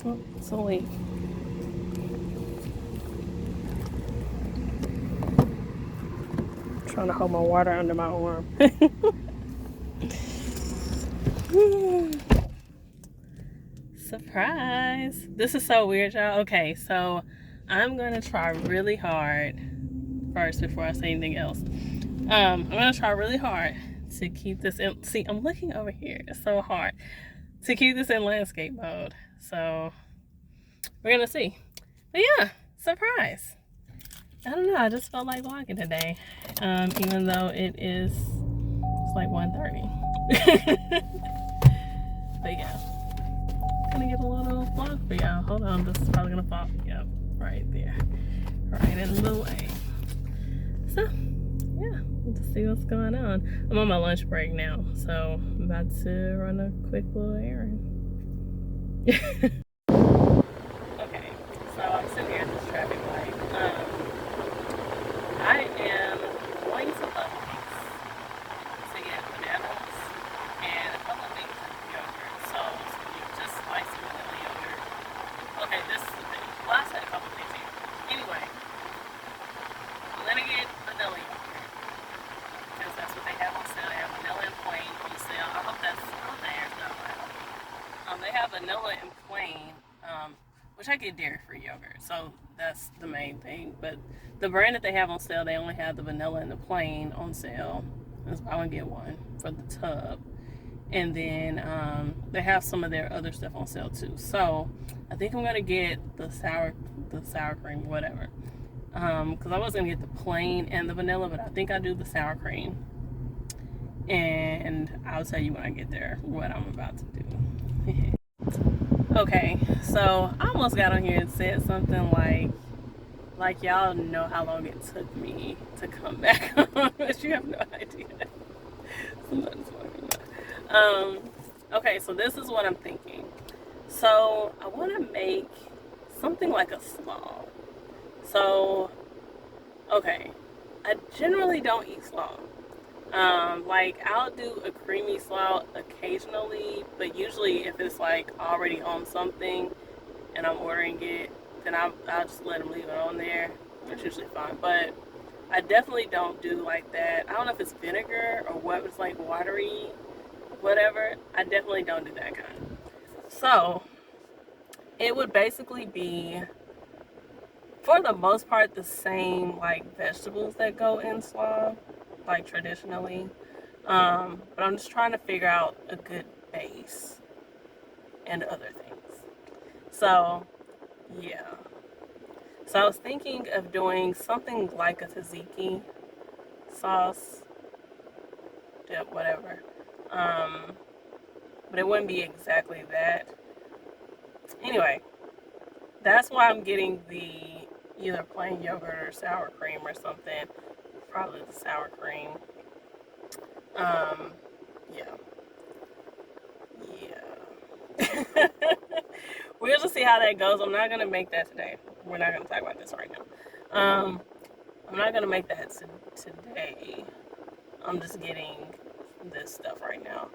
Oh, it's a leak. I'm trying to hold my water under my arm. Surprise! This is so weird, y'all. Okay, so I'm gonna try really hard first before I say anything else. I'm gonna try really hard to keep this in. See, I'm looking over here. It's so hard to keep this in landscape mode. So we're gonna see. But yeah, surprise. I don't know. I just felt like vlogging today, even though it's like 1:30. But yeah, gonna get a little vlog for y'all. Hold on, this is probably gonna fall. Yep, right there, right in the way. So yeah, we'll just see what's going on. I'm on my lunch break now, so I'm about to run a quick little errand. Okay, so I'm sitting here at this traffic light. I am going to Publix to get bananas and a couple of things of yogurt. So just slice vanilla yogurt. Okay, this is the thing. Well, I said a couple of things here. Anyway, I'm gonna get vanilla yogurt because that's what they have on sale. They have vanilla and plain on sale. I hope that's not there. It's not loud. They have vanilla and plain, which I get dairy-free yogurt, so that's the main thing. But the brand that they have on sale, they only have the vanilla and the plain on sale. That's why I want to get one for the tub. And then they have some of their other stuff on sale too. So I think I'm gonna get the sour cream, whatever. Because I was gonna get the plain and the vanilla, but I think I do the sour cream. And I'll tell you when I get there what I'm about to do. Okay, so I almost got on here and said something like y'all know how long it took me to come back on, but you have no idea. Somebody's walking by. Okay, so this is what I'm thinking. So I want to make something like a slaw. So, okay, I generally don't eat slaw. Like I'll do a creamy slaw occasionally, but usually if it's like already on something and I'm ordering it, then I'll just let them leave it on there. It's usually fine, but I definitely don't do like that. I don't know if it's vinegar or what, it's like watery, whatever. I definitely don't do that kind. So it would basically be, for the most part, the same like vegetables that go in slaw, like traditionally. But I'm just trying to figure out a good base and other things. So, yeah. So I was thinking of doing something like a tzatziki sauce, dip, whatever. But it wouldn't be exactly that. Anyway, that's why I'm getting the either plain yogurt or sour cream or something. Probably the sour cream. Yeah. Yeah. We'll just see how that goes. I'm not gonna make that today. We're not gonna talk about this right now. I'm not gonna make that today. I'm just getting this stuff right now.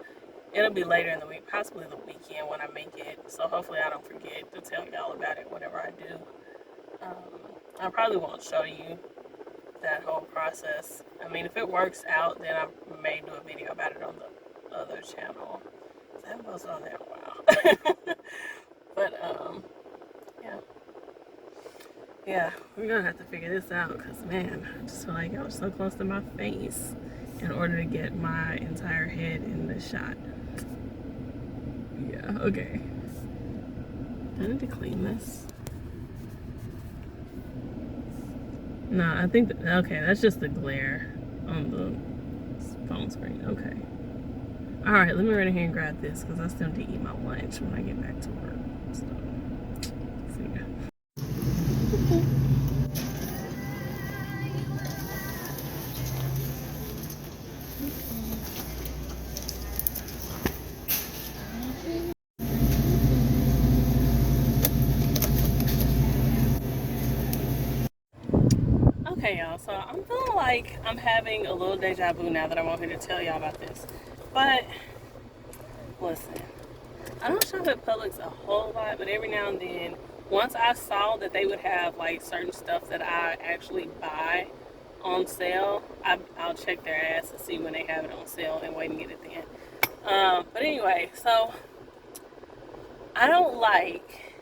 It'll be later in the week, possibly the weekend when I make it. So hopefully I don't forget to tell y'all about it whenever I do. I probably won't show you that whole process. I mean, if it works out, then I may do a video about it on the other channel. I haven't posted on there in a while. But yeah. Yeah, we're gonna have to figure this out because, man, I just feel like I was so close to my face in order to get my entire head in the shot. Yeah, okay. Do I need to clean this? No, I think okay, that's just the glare on the phone screen. Okay. All right, let me run in here and grab this because I still need to eat my lunch when I get back to work. So, see ya. Okay, y'all, so I'm feeling like I'm having a little deja vu now that I'm over here to tell y'all about this. But, listen, I don't shop at Publix a whole lot, but every now and then, once I saw that they would have like certain stuff that I actually buy on sale, I'll check their ads to see when they have it on sale and wait and get it then. But anyway, so I don't like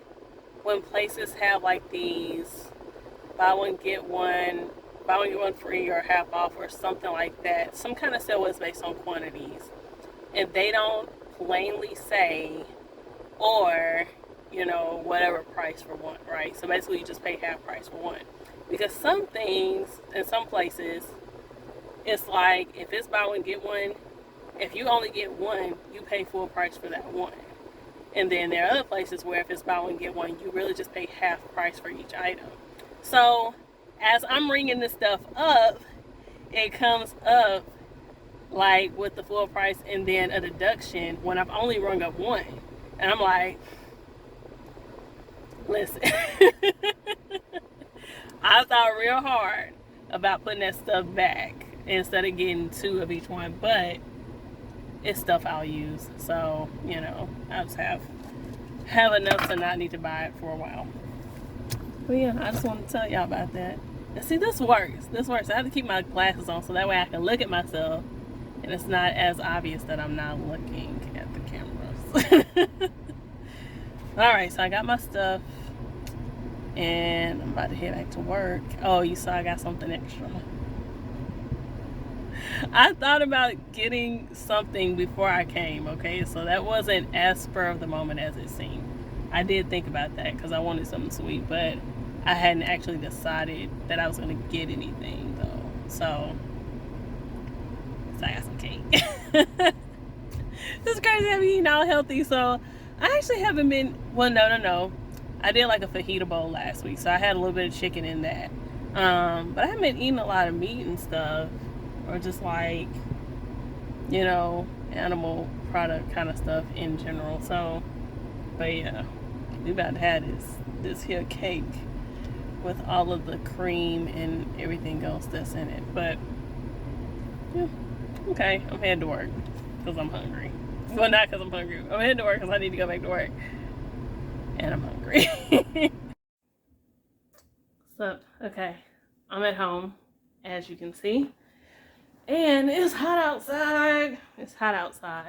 when places have like these buy one get one, buy one get one free or half off or something like that. Some kind of sale is based on quantities, and they don't plainly say or whatever price for one, right? So basically you just pay half price for one, because some things in some places it's like if it's buy one get one, if you only get one you pay full price for that one. And then there are other places where if it's buy one get one you really just pay half price for each item. So as I'm ringing this stuff up, it comes up like with the full price and then a deduction when I've only rung up one. And I'm like, listen, I thought real hard about putting that stuff back instead of getting two of each one, but it's stuff I'll use. So, I'll just have enough to not need to buy it for a while. But yeah, I just wanted to tell y'all about that. And see, this works. I have to keep my glasses on so that way I can look at myself and it's not as obvious that I'm not looking at the cameras. Alright, so I got my stuff and I'm about to head back to work. Oh, you saw I got something extra. I thought about getting something before I came, okay? So that wasn't as spur of the moment as it seemed. I did think about that because I wanted something sweet, but I hadn't actually decided that I was going to get anything, though. So I got some cake. This is crazy having eaten all healthy. So I actually haven't been, well, no. I did like a fajita bowl last week, so I had a little bit of chicken in that. But I haven't been eating a lot of meat and stuff, or just like, animal product kind of stuff in general. So, but yeah, we about to have this here cake with all of the cream and everything else that's in it. But yeah, okay, I'm headed to work because I'm hungry. Well, not because I'm hungry. I'm headed to work because I need to go back to work, and I'm hungry. So, okay, I'm at home, as you can see, and it's hot outside.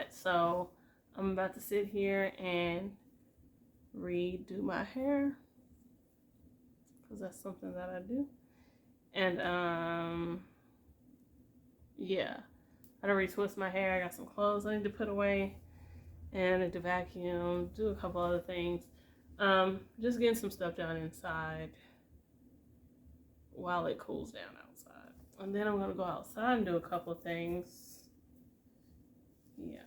So I'm about to sit here and redo my hair because that's something that I do. And yeah, I gotta retwist my hair. I got some clothes I need to put away, and I need to vacuum, do a couple other things. Just getting some stuff done inside while it cools down outside. And then I'm gonna go outside and do a couple of things. Yeah.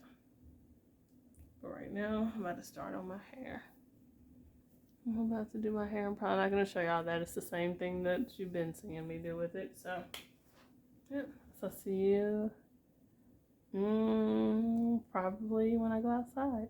But right now, I'm about to start on my hair. I'm about to do my hair. I'm probably not gonna show y'all that. It's the same thing that you've been seeing me do with it. So, yeah. So see you probably when I go outside.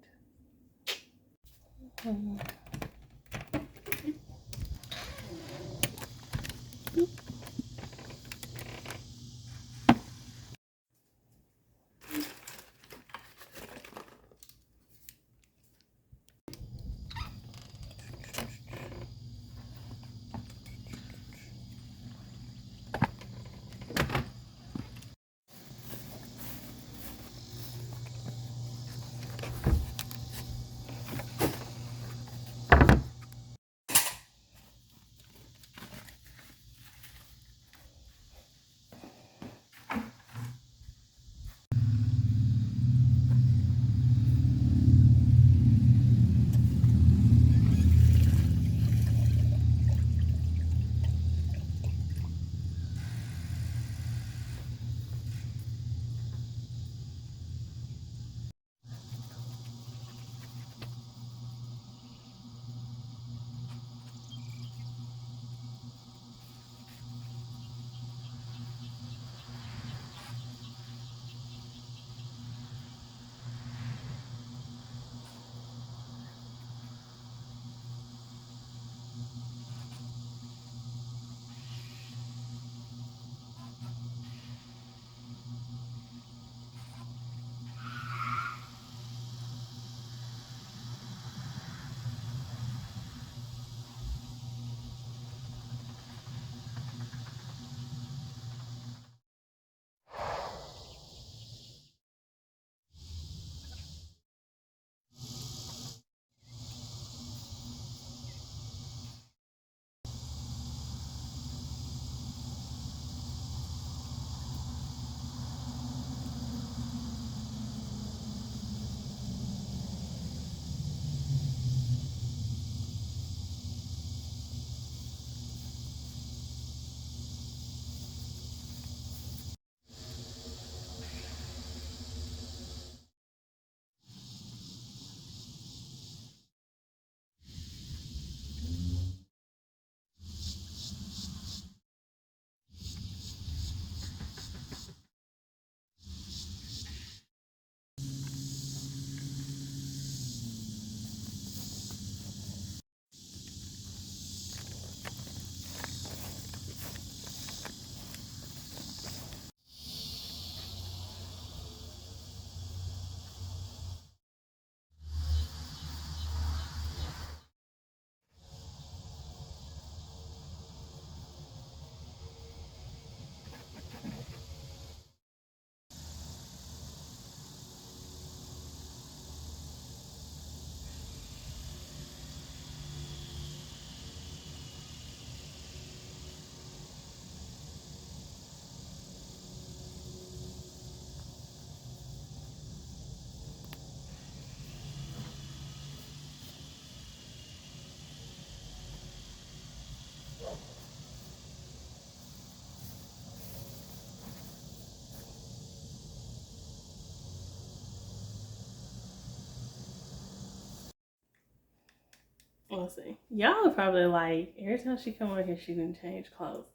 let's see. Y'all are probably like, every time she come on here, she didn't change clothes.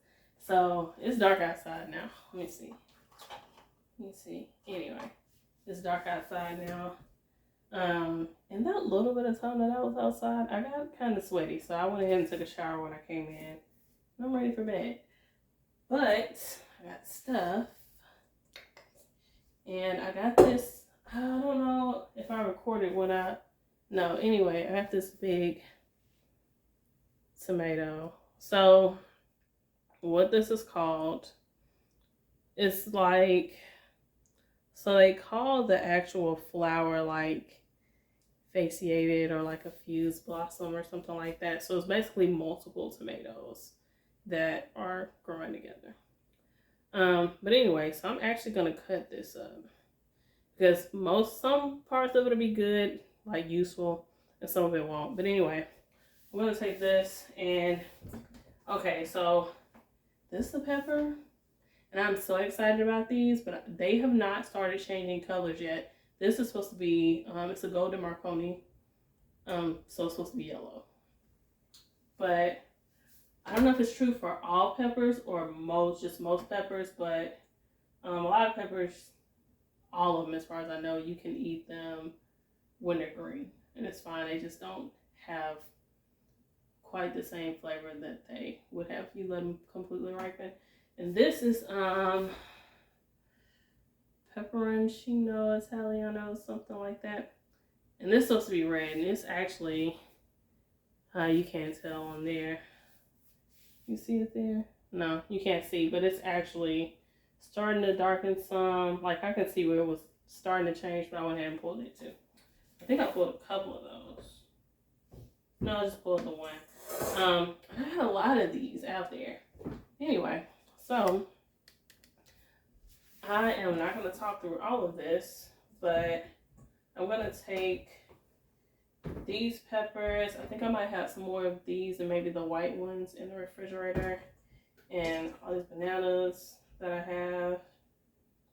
So it's dark outside now. Let me see. Anyway, it's dark outside now. And that little bit of time that I was outside, I got kind of sweaty. So I went ahead and took a shower when I came in. I'm ready for bed. But I got stuff. And I got this, I don't know if I recorded when no, anyway, I got this big tomato. So what this is called, it's like, so they call the actual flower like fasciated or like a fused blossom or something like that. So it's basically multiple tomatoes that are growing together. But anyway, so I'm actually gonna cut this up because some parts of it will be good, like useful, and some of it won't. But anyway, I'm gonna take this and okay, so this is the pepper, and I'm so excited about these, but they have not started changing colors yet. This is supposed to be it's a golden Marconi, so it's supposed to be yellow. But I don't know if it's true for all peppers or most peppers, but a lot of peppers, all of them as far as I know, you can eat them when they're green, and it's fine. They just don't have quite the same flavor that they would have if you let them completely ripen. And this is peperoncino italiano, something like that. And this is supposed to be red, and it's actually you can't tell on there. You see it there? No, you can't see, but it's actually starting to darken some. Like I can see where it was starting to change, but I went ahead and pulled it too. I think I pulled a couple of those. No, I just pulled the one. I had a lot of these out there. Anyway, so I am not going to talk through all of this, but I'm going to take these peppers. I think I might have some more of these and maybe the white ones in the refrigerator. And all these bananas that I have.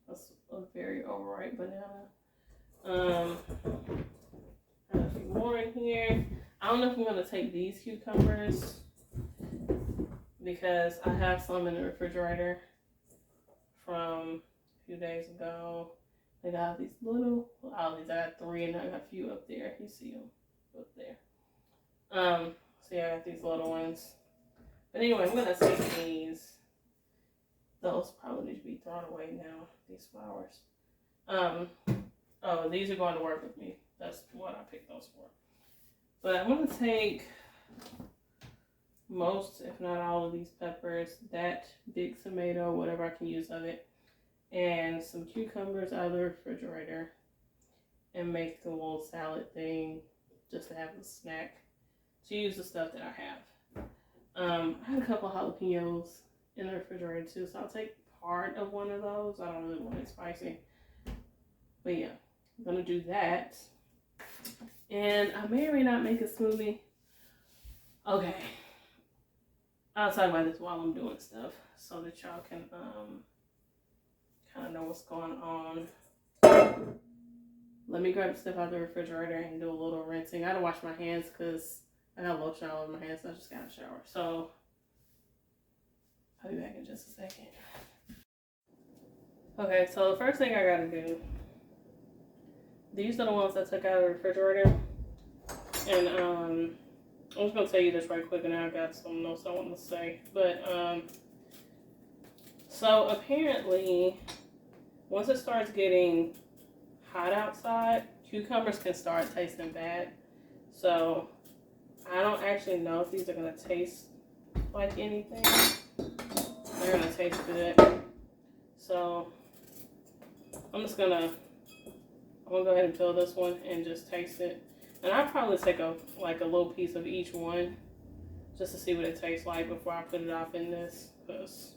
That's a very overripe banana. I have a few more in here. I don't know if I'm going to take these cucumbers because I have some in the refrigerator from a few days ago. I got these little olives. I got 3 and I got a few up there. You see them up there. So yeah, I got these little ones. But anyway, I'm going to take these. Those probably need to be thrown away now, these flowers. Oh, these are going to work with me. That's what I picked those for. But I'm going to take most, if not all of these peppers, that big tomato, whatever I can use of it, and some cucumbers out of the refrigerator, and make a little salad thing just to have a snack to use the stuff that I have. I had a couple of jalapenos in the refrigerator too, so I'll take part of one of those. I don't really want it spicy. But yeah, I'm going to do that. And I may or may not make a smoothie. Okay. I'll talk about this while I'm doing stuff so that y'all can kind of know what's going on. Let me grab the stuff out of the refrigerator and do a little rinsing. I gotta wash my hands because I got lotion all over my hands, so I just got a shower. So I'll be back in just a second. Okay, so the first thing I gotta do, these are the ones I took out of the refrigerator. And I'm just gonna tell you this right quick, and then I got some notes I want to say. But so apparently, once it starts getting hot outside, cucumbers can start tasting bad. So I don't actually know if these are gonna taste like anything. They're gonna taste good. So I'm gonna go ahead and fill this one and just taste it. And I'll probably take a little piece of each one just to see what it tastes like before I put it off in this. Because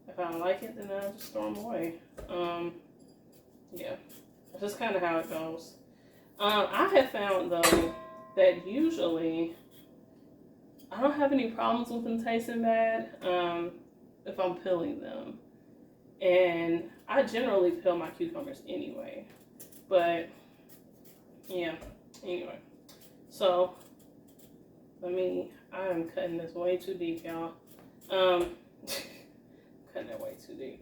if I don't like it, then I'll just throw them away. Yeah, that's just kind of how it goes. I have found though that usually I don't have any problems with them tasting bad if I'm peeling them. And I generally peel my cucumbers anyway. But yeah, anyway. So I am cutting this way too deep, y'all. Cutting it way too deep.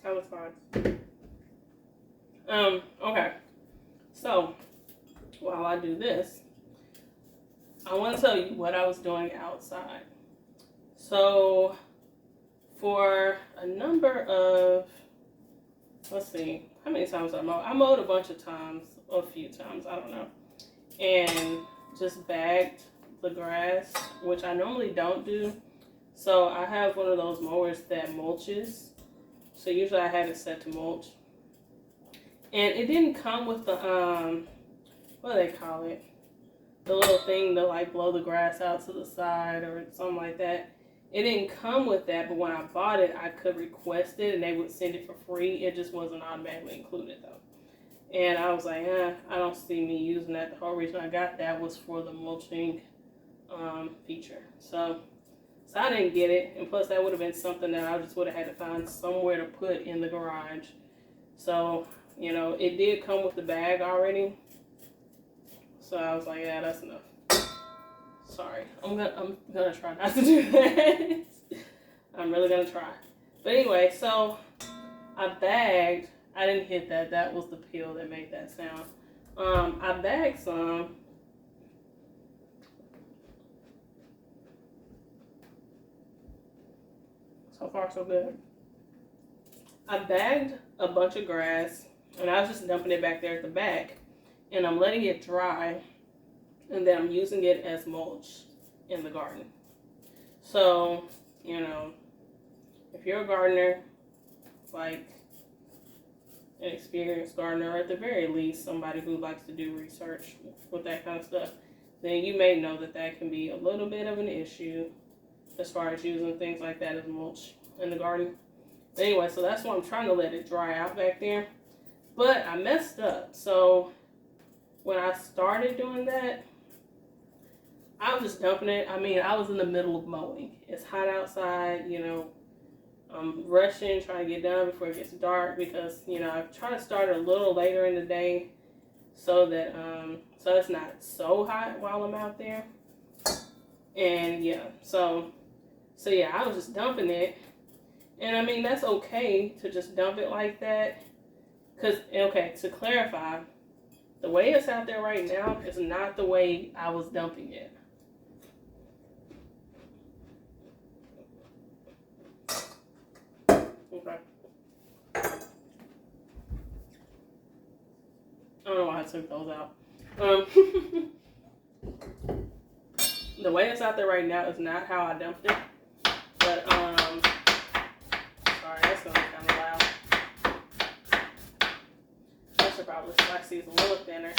That was fine. Okay. So, while I do this, I want to tell you what I was doing outside. So, for a number of, let's see, how many times I mowed? I mowed a bunch of times, a few times, I don't know. And just bagged the grass, which I normally don't do. So I have one of those mowers that mulches. So usually I have it set to mulch. And it didn't come with the, what do they call it? The little thing to like blow the grass out to the side or something like that. It didn't come with that, but when I bought it, I could request it and they would send it for free. It just wasn't automatically included though. And I was like, I don't see me using that. The whole reason I got that was for the mulching feature. So I didn't get it. And plus that would have been something that I just would have had to find somewhere to put in the garage. So, you know, it did come with the bag already. So I was like, yeah, that's enough. Sorry. I'm gonna try not to do that. I'm really gonna try. But anyway, so I bagged. I didn't hit that. That was the peel that made that sound. I bagged some. So far, so good. I bagged a bunch of grass, and I was just dumping it back there at the back. And I'm letting it dry, and then I'm using it as mulch in the garden. So, you know, if you're a gardener, like an experienced gardener, or at the very least somebody who likes to do research with that kind of stuff, then you may know that that can be a little bit of an issue as far as using things like that as mulch in the garden. But anyway, so that's why I'm trying to let it dry out back there. But I messed up. So when I started doing that, I was just dumping it. I mean, I was in the middle of mowing. It's hot outside, you know. I'm rushing, trying to get done before it gets dark because, you know, I try to start a little later in the day so that, so it's not so hot while I'm out there. And yeah, so yeah, I was just dumping it. And I mean, that's okay to just dump it like that. Because, okay, to clarify, the way it's out there right now is not the way I was dumping it. Okay. I don't know why I took those out. The way it's out there right now is not how I dumped it. But, sorry, that's going to be kind of loud. I should probably slice these a little thinner.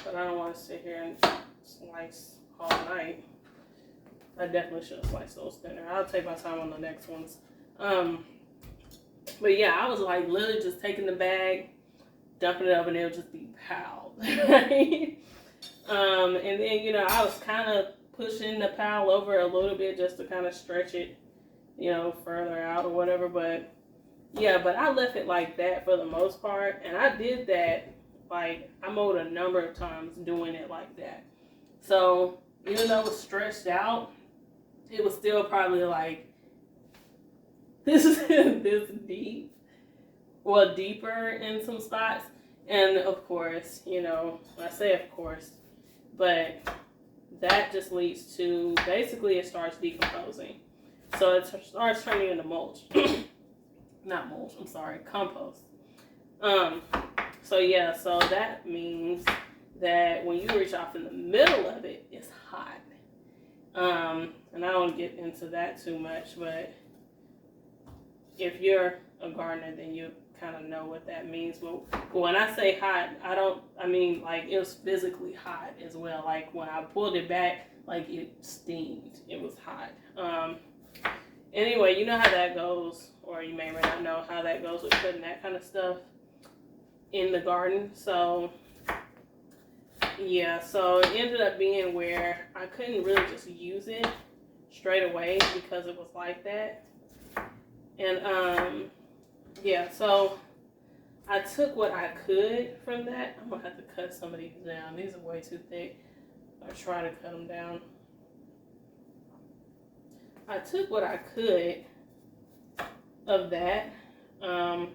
But I don't want to sit here and slice all night. I definitely should have sliced those thinner. I'll take my time on the next ones. But yeah, I was like literally just taking the bag, dumping it up, and it'll just be piled. Right? And then, you know, I was kind of pushing the pile over a little bit just to kind of stretch it, you know, further out or whatever. But yeah, but I left it like that for the most part. And I did that, like, I mowed a number of times doing it like that. So even though it was stretched out, it was still probably like this deep, well, deeper in some spots. And of course, you know, I say of course, but that just leads to, basically it starts decomposing. So it starts turning into mulch. Not mulch, I'm sorry, compost. So yeah, so that means that when you reach off in the middle of it, it's hot. And I don't get into that too much, but if you're a gardener, then you kind of know what that means. But when I say hot, I mean like it was physically hot as well. Like when I pulled it back, like it steamed. It was hot. Anyway, you know how that goes, or you may or may not know how that goes with putting that kind of stuff in the garden. So yeah, so it ended up being where I couldn't really just use it straight away because it was like that. And yeah, so I took what I could from that. I'm gonna have to cut some of these down. These are way too thick. I try to cut them down. I took what I could of that, and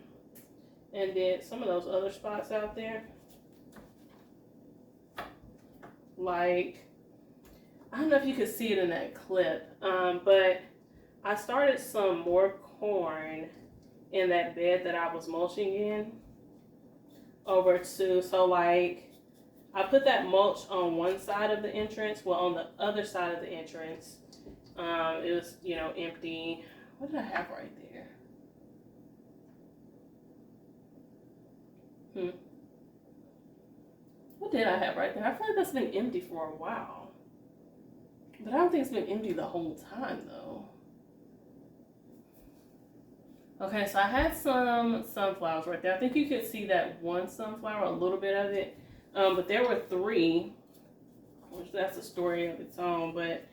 then some of those other spots out there, like, I don't know if you could see it in that clip, but I started some more corn in that bed that I was mulching in over to, so like, I put that mulch on one side of the entrance. Well, on the other side of the entrance, it was, you know, empty. What did I have right there? What did I have right there? I feel like that's been empty for a while. But I don't think it's been empty the whole time, though. Okay, so I had some sunflowers right there. I think you could see that one sunflower, a little bit of it. But there were 3, which that's a story of its own. But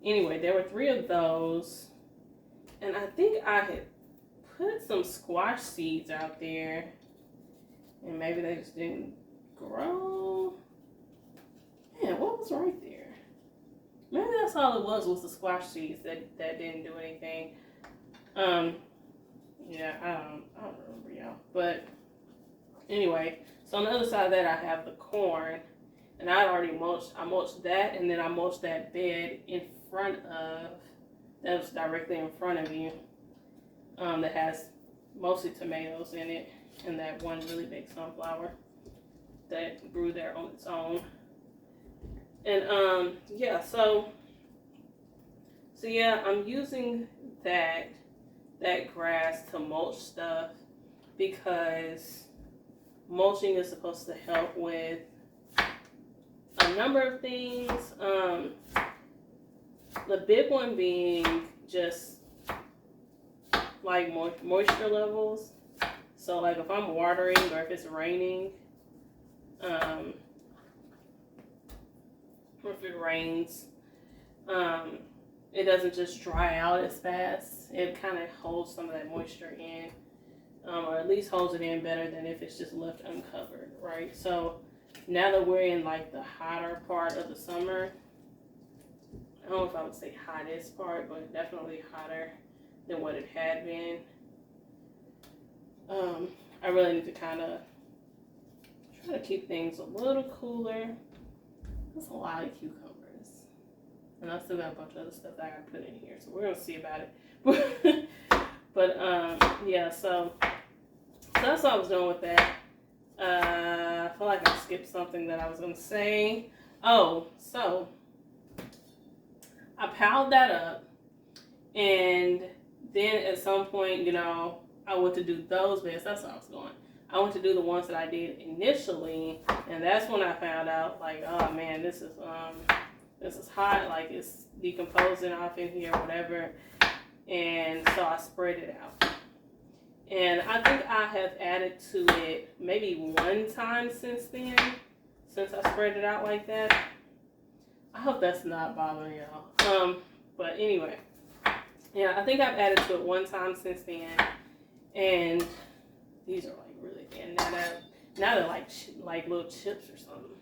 anyway, there were 3 of those. And I think I had put some squash seeds out there. And maybe they just didn't grow. Man, what was right there? Maybe that's all it was the squash seeds that didn't do anything. Yeah, I don't remember, y'all. But anyway, so on the other side of that, I have the corn, and I already mulched. I mulched that, and then I mulched that bed in front of, that was directly in front of you, that has mostly tomatoes in it, and that one really big sunflower that grew there on its own. And yeah, so yeah, I'm using that grass to mulch stuff because mulching is supposed to help with a number of things. The big one being just like moisture levels. So like if I'm watering or if it's raining, or if it rains, it doesn't just dry out as fast. It kind of holds some of that moisture in, or at least holds it in better than if it's just left uncovered, right? So now that we're in like the hotter part of the summer, I don't know if I would say hottest part, but definitely hotter than what it had been. I really need to kind of try to keep things a little cooler. That's a lot of cucumbers. And I still got a bunch of other stuff that I gotta put in here, so we're gonna see about it. But yeah, so that's what I was doing with that. I feel like I skipped something that I was gonna say. Oh, so I piled that up, and then at some point, you know, I went to do those beds. That's where I was going. I went to do the ones that I did initially, and that's when I found out, like, oh man, this is hot, like it's decomposing off in here, whatever. And so I spread it out. And I think I have added to it maybe one time since then, since I spread it out like that. I hope that's not bothering y'all. But anyway, yeah, I think I've added to it one time since then. And these are like really thin. Now they're like little chips or something.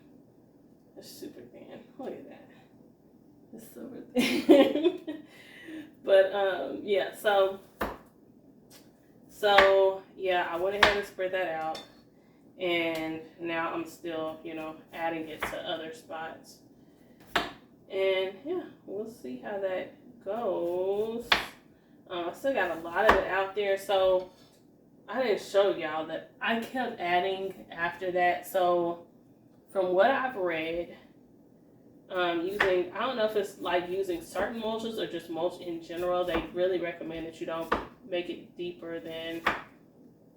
They're super thin. Look at that. It's super thin. But yeah, so yeah, I went ahead and spread that out, and now I'm still, you know, adding it to other spots. And yeah, we'll see how that goes. I still got a lot of it out there, so I didn't show y'all that I kept adding after that. So from what I've read, using, I don't know if it's like using certain mulches or just mulch in general, they really recommend that you don't make it deeper than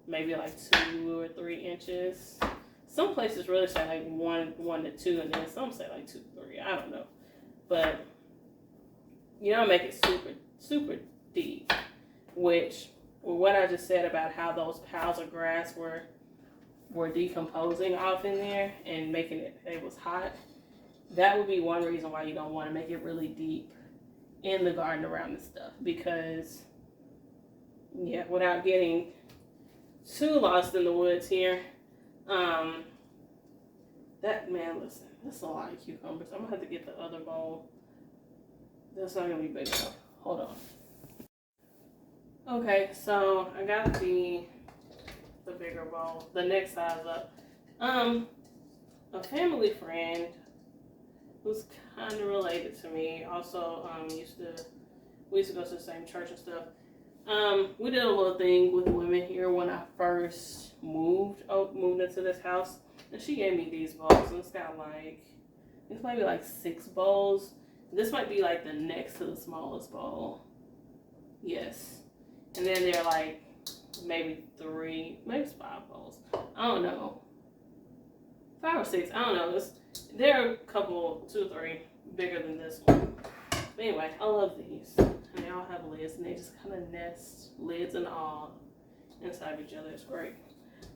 maybe like 2 or 3 inches. Some places really say like 1 to 2, and then some say like 2 to 3. I don't know, but you don't make it super deep. Which, what I just said about how those piles of grass were decomposing off in there and making it was hot. That would be one reason why you don't want to make it really deep in the garden around this stuff, because yeah, without getting too lost in the woods here. That, man, listen, that's a lot of cucumbers. I'm gonna have to get the other bowl. That's not gonna be big enough. Hold on. Okay, so I got the bigger bowl, the next size up. A family friend who's kind of related to me. Also, we used to go to the same church and stuff. We did a little thing with women here when I first moved into this house, and she gave me these bowls. And it's might be like 6 bowls. This might be like the next to the smallest bowl. Yes, and then they're like maybe 3, maybe 5 bowls. I don't know, 5 or 6. I don't know. They're a couple, 2 or 3 bigger than this one. But anyway, I love these. And they all have lids, and they just kind of nest, lids and all, inside of each other. It's great.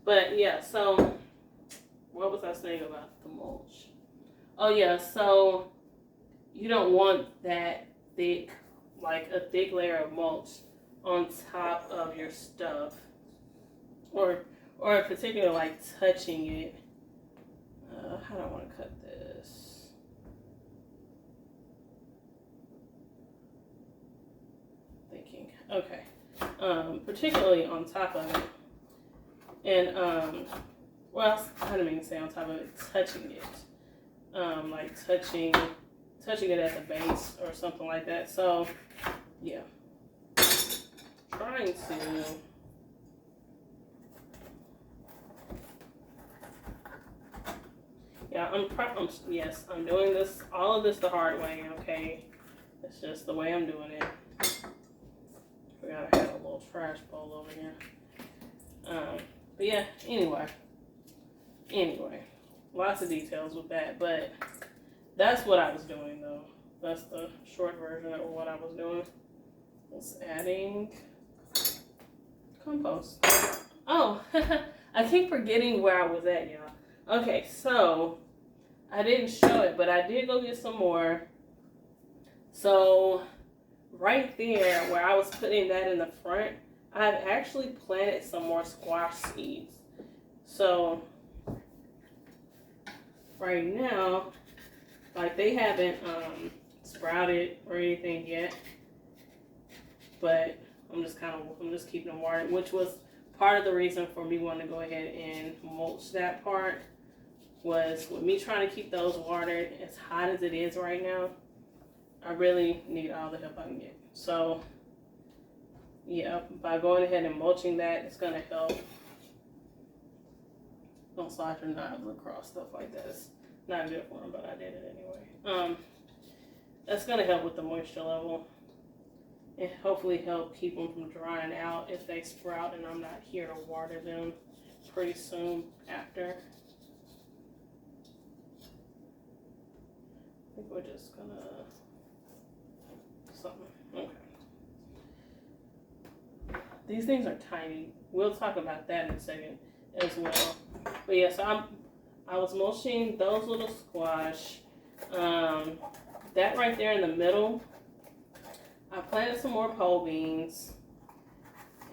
But yeah, so what was I saying about the mulch? Oh yeah, so you don't want that thick, like a thick layer of mulch on top of your stuff, or in particular, like touching it. How do I want to cut this? Thinking. Okay. Particularly on top of it. And, well, I didn't mean to say on top of it, touching it. Like touching it at the base or something like that. So, yeah. Trying to... Yeah, I'm doing all of this the hard way, okay? It's just the way I'm doing it. We gotta have a little trash bowl over here. But yeah, anyway, lots of details with that, but that's what I was doing though. That's the short version of what I was doing. Was adding compost. Oh, I keep forgetting where I was at, y'all. Okay, so I didn't show it, but I did go get some more. So right there where I was putting that in the front, I've actually planted some more squash seeds. So right now, like, they haven't sprouted or anything yet, but I'm just keeping them watered, which was part of the reason for me wanting to go ahead and mulch that part. Was with me trying to keep those watered. As hot as it is right now, I really need all the help I can get. So yeah, by going ahead and mulching that, it's gonna help. Don't slide your knives across stuff like that. It's not good for them, but I did it anyway. That's gonna help with the moisture level and hopefully help keep them from drying out if they sprout and I'm not here to water them pretty soon after. I think we're just gonna something. Okay. These things are tiny. We'll talk about that in a second as well. But yeah, so I was mulching those little squash. That right there in the middle, I planted some more pole beans.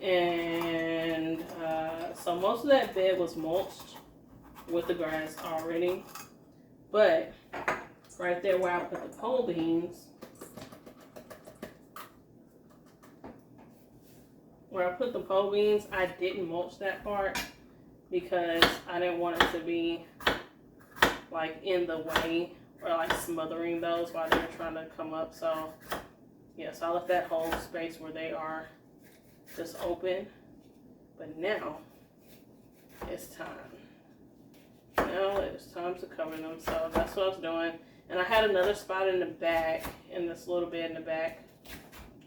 And so most of that bed was mulched with the grass already. But right there where I put the pole beans, I didn't mulch that part because I didn't want it to be like in the way or like smothering those while they're trying to come up. So yeah, so I left that whole space where they are just open. But now it's time. Now it's time to cover them. So that's what I was doing. And I had another spot in the back, in this little bed in the back,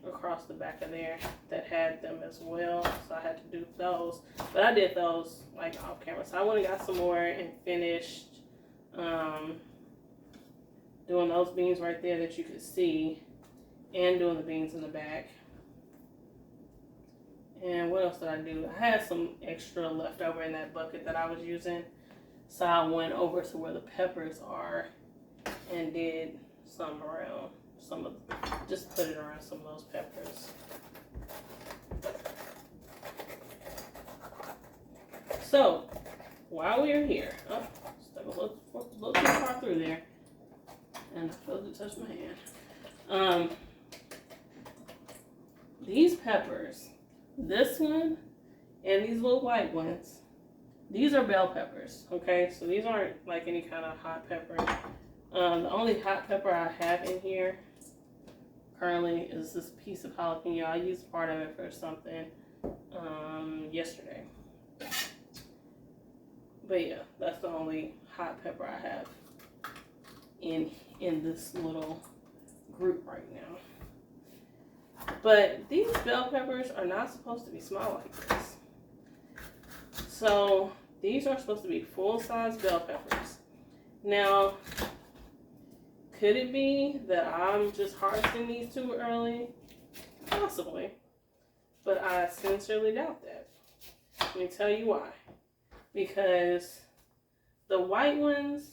across the back of there, that had them as well. So I had to do those. But I did those like off camera. So I went and got some more and finished doing those beans right there that you could see, and doing the beans in the back. And what else did I do? I had some extra left over in that bucket that I was using. So I went over to where the peppers are and did some around just put it around some of those peppers. So while we're here, stuck a little too far through there, and I felt it touch my hand. These peppers, this one and these little white ones, these are bell peppers. Okay, so these aren't like any kind of hot pepper. The only hot pepper I have in here currently is this piece of jalapeno. I used part of it for something yesterday. But yeah, that's the only hot pepper I have in this little group right now. But these bell peppers are not supposed to be small like this. So these are supposed to be full-size bell peppers. Now, could it be that I'm just harvesting these too early? Possibly. But I sincerely doubt that. Let me tell you why. Because the white ones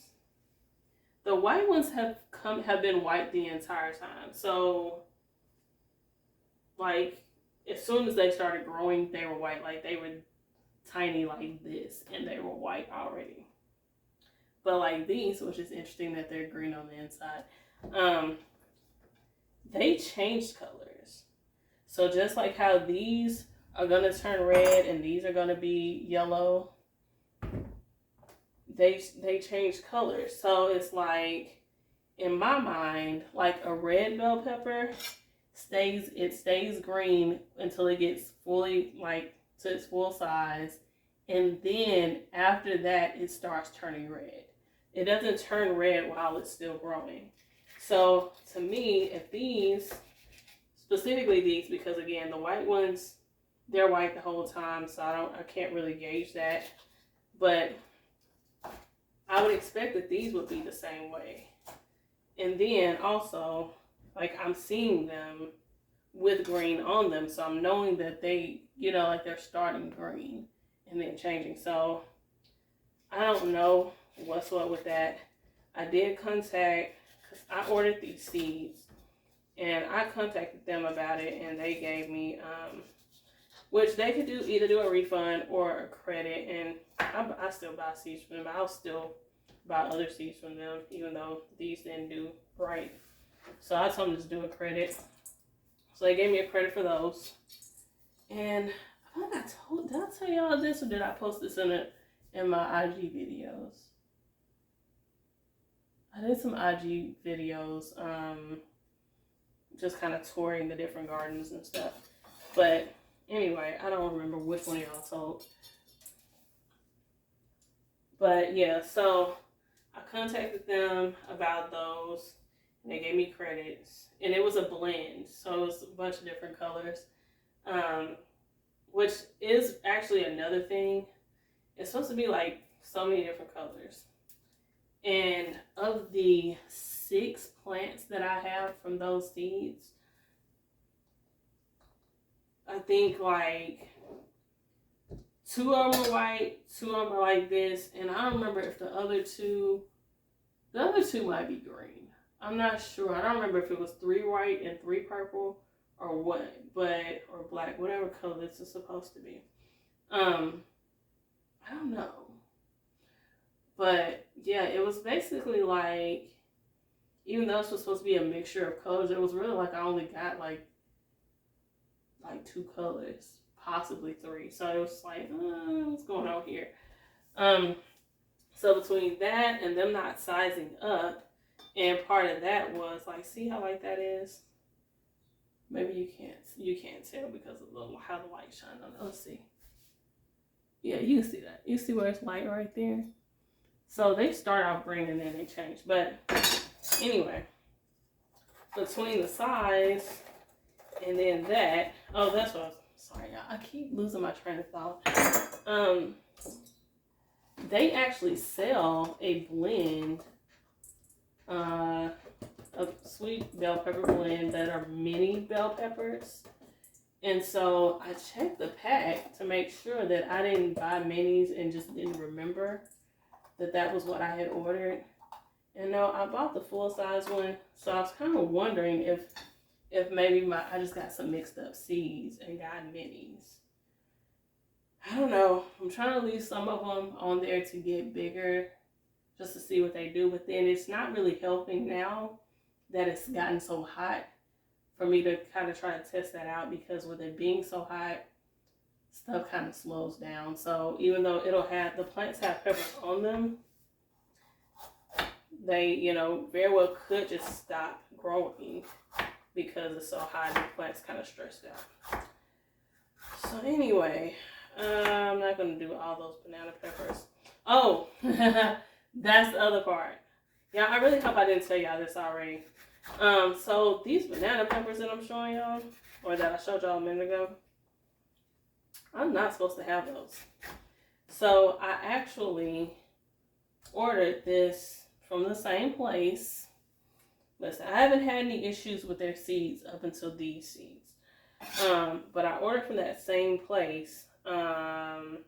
have been white the entire time. So like as soon as they started growing, they were white. Like they were tiny like this and they were white already. But like these, which is interesting that they're green on the inside, they changed colors. So just like how these are gonna turn red and these are gonna be yellow, they change colors. So it's like, in my mind, like a red bell pepper stays green until it gets fully like to its full size, and then after that it starts turning red. It doesn't turn red while it's still growing. So to me, if these, specifically these, because again the white ones, they're white the whole time, so I can't really gauge that, but I would expect that these would be the same way. And then also, like I'm seeing them with green on them, so I'm knowing that they, like they're starting green and then changing. So I don't know what's what with that. I did contact, because I ordered these seeds, and I contacted them about it, and they gave me, which they could either do a refund or a credit, and I still buy seeds from them. I'll still buy other seeds from them, even though these didn't do right. So I told them to do a credit. So they gave me a credit for those. And did I tell y'all this, or did I post this in my IG videos? I did some IG videos, just kind of touring the different gardens and stuff. But anyway, I don't remember which one of y'all told. But yeah, so I contacted them about those, and they gave me credits. And it was a blend, so it was a bunch of different colors, which is actually another thing. It's supposed to be like so many different colors. And of the 6 plants that I have from those seeds, I think like 2 of them are white, 2 of them are like this, and I don't remember if the other two might be green. I'm not sure. I don't remember if it was 3 white and 3 purple or what, or black, whatever color this is supposed to be. I don't know. But yeah, it was basically like, even though this was supposed to be a mixture of colors, it was really like I only got like 2 colors, possibly 3. So it was like, what's going on here? So between that and them not sizing up, and part of that was like, see how light that is? Maybe you can't tell because of how the light shines on it. Let's see. Yeah, you can see that. You see where it's light right there? So they start out green and then they change. But anyway, between the size and then that, that's what I was, sorry, I keep losing my train of thought. They actually sell a blend, a sweet bell pepper blend that are mini bell peppers. And so I checked the pack to make sure that I didn't buy minis and just didn't remember that was what I had ordered. And no, I bought the full size one. So I was kind of wondering if maybe I just got some mixed up seeds and got minis. I don't know. I'm trying to leave some of them on there to get bigger just to see what they do. But then it's not really helping now that it's gotten so hot for me to kind of try to test that out, because with it being so hot, stuff kind of slows down. So even though the plants have peppers on them, they, very well could just stop growing because it's so hot and the plant's kind of stressed out. So anyway, I'm not going to do all those banana peppers. Oh, that's the other part. Yeah, I really hope I didn't tell y'all this already. So these banana peppers that I'm showing y'all, or that I showed y'all a minute ago, I'm not supposed to have those. So I actually ordered this from the same place. Listen, I haven't had any issues with their seeds up until these seeds. But I ordered from that same place a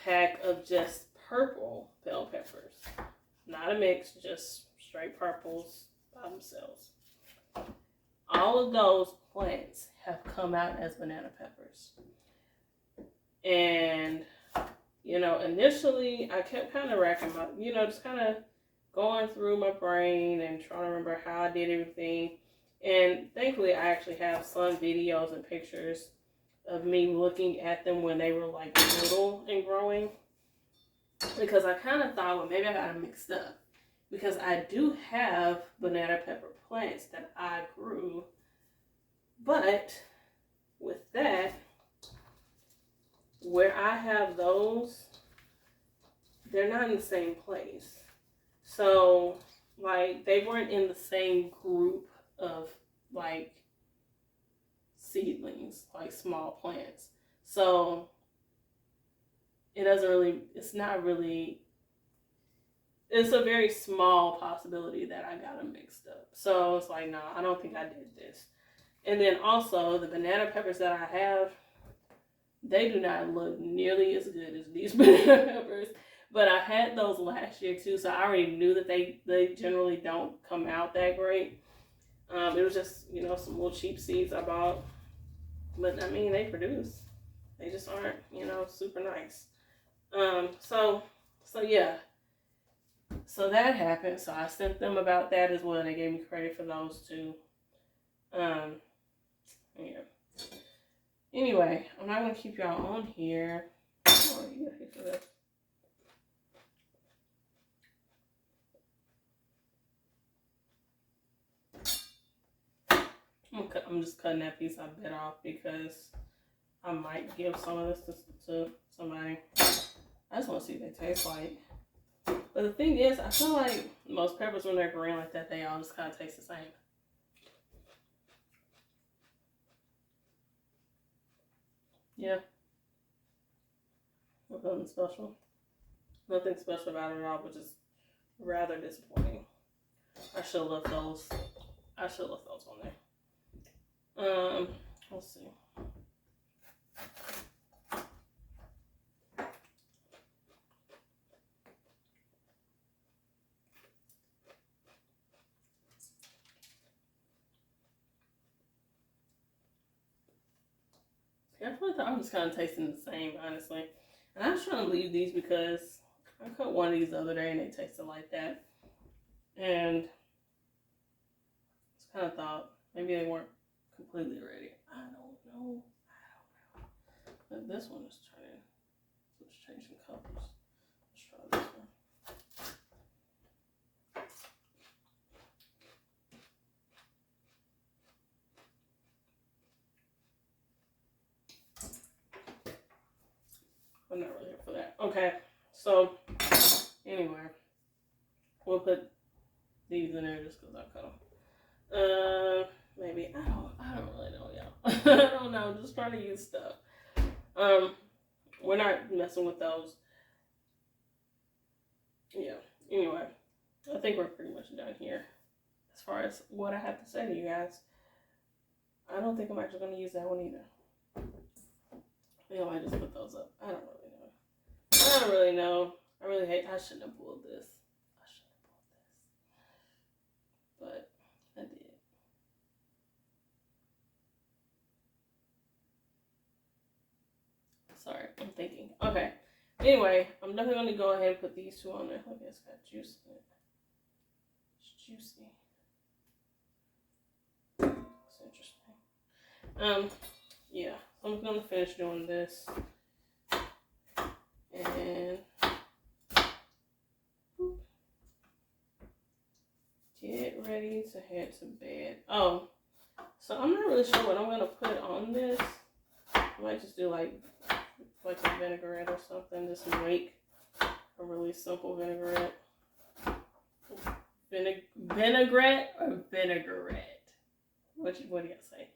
pack of just purple bell peppers. Not a mix, just straight purples by themselves. All of those plants have come out as banana peppers. And, initially I kept kind of racking my, just kind of going through my brain and trying to remember how I did everything. And thankfully I actually have some videos and pictures of me looking at them when they were like little and growing. Because I kind of thought, well, maybe I got them mixed up. Because I do have banana pepper plants that I grew. But with that, where I have those, they're not in the same place. So, like, they weren't in the same group of, like, seedlings, like small plants. So, it's a very small possibility that I got them mixed up. So, it's like, no, I don't think I did this. And then also, the banana peppers that I have, they do not look nearly as good as these banana peppers. But I had those last year too, so I already knew that they generally don't come out that great. It was just, some little cheap seeds I bought. But I mean, they produce. They just aren't, super nice. So yeah. So that happened. So I sent them about that as well. They gave me credit for those too. Yeah. Anyway, I'm not going to keep y'all on here. Oh, you got here for this. I'm just cutting that piece I bit off because I might give some of this to somebody. I just want to see what they taste like. But the thing is, I feel like most peppers, when they're green like that, they all just kind of taste the same. Yeah. Nothing special. Nothing special about it at all, but just rather disappointing. I should have left those. On there. Let's see. Yeah, I feel like I'm just kind of tasting the same, honestly. And I was trying to leave these because I cut one of these the other day and they tasted like that. And I kind of thought maybe they weren't completely ready. I don't know. But this one is turning. Let's change some colors. Let's try this one. I'm not really here for that. Okay, so anyway, we'll put these in there just because I cut them. Maybe I don't really know, y'all. I don't know. I'm just trying to use stuff. We're not messing with those. Yeah. Anyway, I think we're pretty much done here as far as what I have to say to you guys. I don't think I'm actually going to use that one either. I think I might just put those up. I don't really know. I really hate. I shouldn't have pulled this. But I did. Sorry, I'm thinking. Okay. Anyway, I'm definitely going to go ahead and put these two on there. Look, it's got juice in it. It's juicy. It's interesting. Yeah. So I'm going to finish doing this. And get ready to head to bed. Oh, so I'm not really sure what I'm going to put on this. I might just do like a vinaigrette or something. Just make a really simple vinaigrette. Vinaigrette or vinaigrette? What do you say?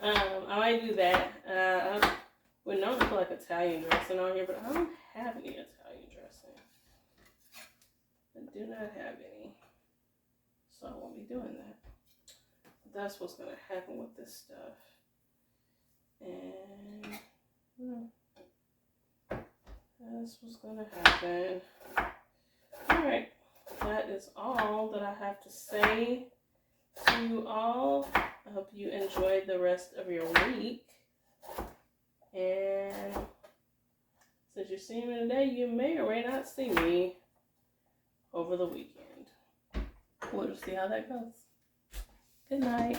I might do that. I would normally put like Italian dressing on here, but I don't have any Italian dressing. I do not have any, so I won't be doing that. That's what's gonna happen with this stuff. And that's what's gonna happen. Alright, that is all that I have to say to you all. I hope you enjoyed the rest of your week. And since you're seeing me today, you may or may not see me over the weekend. We'll just see how that goes. Good night.